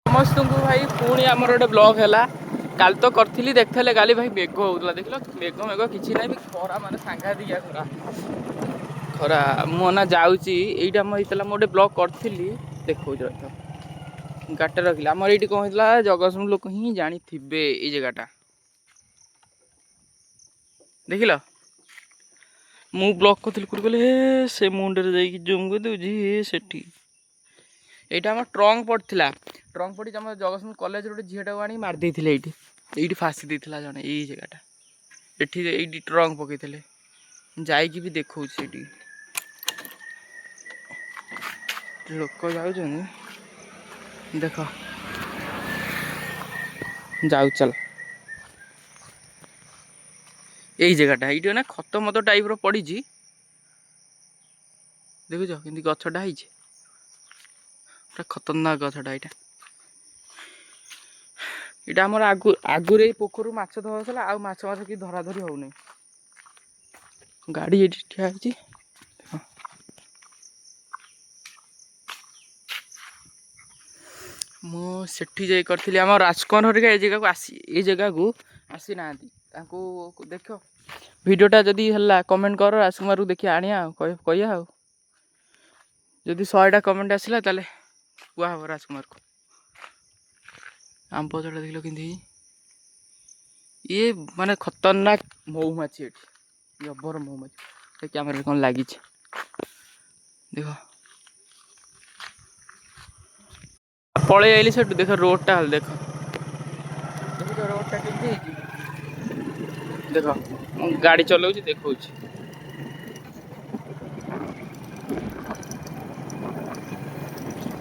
समस्त को भाई पुणी आमर गोटे ब्लॉग है काल तो करी देखते काली भाई मेघ होता देख मेघ मेघ कि ना खरा माने सांघा दिया खरा खरा मुना जाऊँगा मुझे गोटे ब्लॉग करी देखो गाटे रखिले आमर ये कौन होता जगतसिंहपुर लोक ही जानी थे ये जगटा देखिल मु ब्लॉग करी कहले से मुंडे जाकि जूम कर दूसरी सेठी यहाँ आम ट्रंक पड़ा ट्रंक पड़ी आम जगतसिंहपुर कॉलेज गोटे झीटा को आनी मारदे ये फाँसी देता जड़े यही जगटा ये ट्रंक पकईले जाकि भी देखा लोक जाऊँ देख जाऊ चल यही जगटा ये ना खत मत टाइप पड़ी देखुच कि गछटा है खतरनाक गछटा यहाँ आमर आगुरी पोखर माछ धरा आ माछ कि धरा धरी होनी गाड़ी ये ठिया है मुझे जा करी आम राजकुमार हरिका ये जगह को ये जगह को आसी ना देख भिडटा जदि है कमेंट कर राजकुमार को देखिए आने कह जदि 100टा कमेंट आसला ताले कहब राजकुमार को आम पचड़ा देख कि ये माने खतरनाक मऊमाछी ये जबर मऊमाछी कैमरा कौन लगी देख पलि आइली से देख रोडटा देख देख रोडटा के देख गाड़ी चलाऊ देखा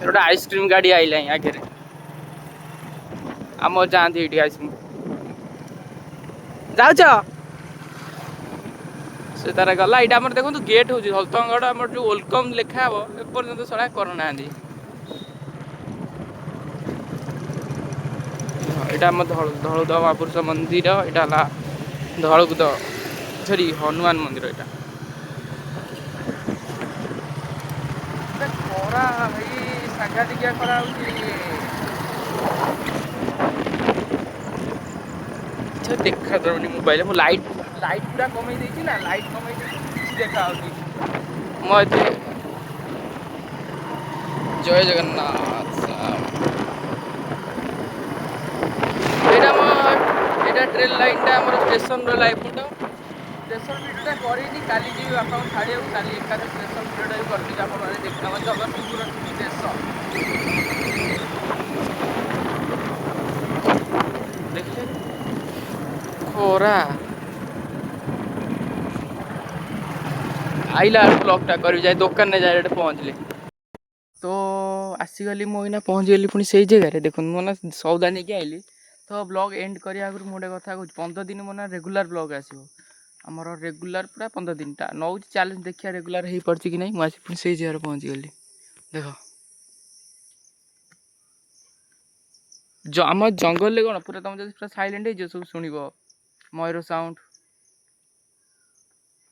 गोटे आइसक्रीम गाड़ी आईला आगे आम जाती ये आइसक्रीम जाऊ से तार गला यहाँ आम देखो गेट हूँ हलतगढ़ आम जो वेलकम लिखा हे एपर्तंत सड़ा करना यहाँ आम धौलुदा महापुरुष मंदिर यहाँ धौलुद सरी हनुमान मंदिर यहाँ खरा भाई सांघातिकिया खरा देखा दौनी मोबाइल मो लाइट पूरा कमे ना लाइट कमे देखा मत जय जगन्नाथ यहाँ ट्रेन लाइन टा स्टेशन रहा स्टेशन भिडियोटा करी काली जी बापा छाड़े काली एका स्टेशन भिडियोटा भी कर देखा जगतसिंहपुर देखिए खरा आइला ब्लॉगटा कर जाए दुकान में जाए पहुँचले तो आसीगली मुझे पहुँचीगली पुणी से जगह देखो मोना सौदा नहीं आइली तो ब्लॉग एंड करने आगे मुझे कथा कहूँ 15 दिन मोना रेगुलर ब्लॉग आसो आमर रेगुलर पूरा 15 दिन टा नौ चैलेंज देखिए रेगुलर हो पार्टी कि नहीं मुझे पुणी से जगह पहुँचीगली देख आम जंगल कौन पूरा तुम जब पूरा साइलेंट हो सब शुण मयूर साउंड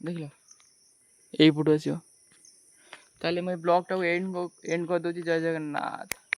देख यही पटू आसो ताले मैं ब्लॉग टाक एंड कर दूसरी जय जगन्नाथ।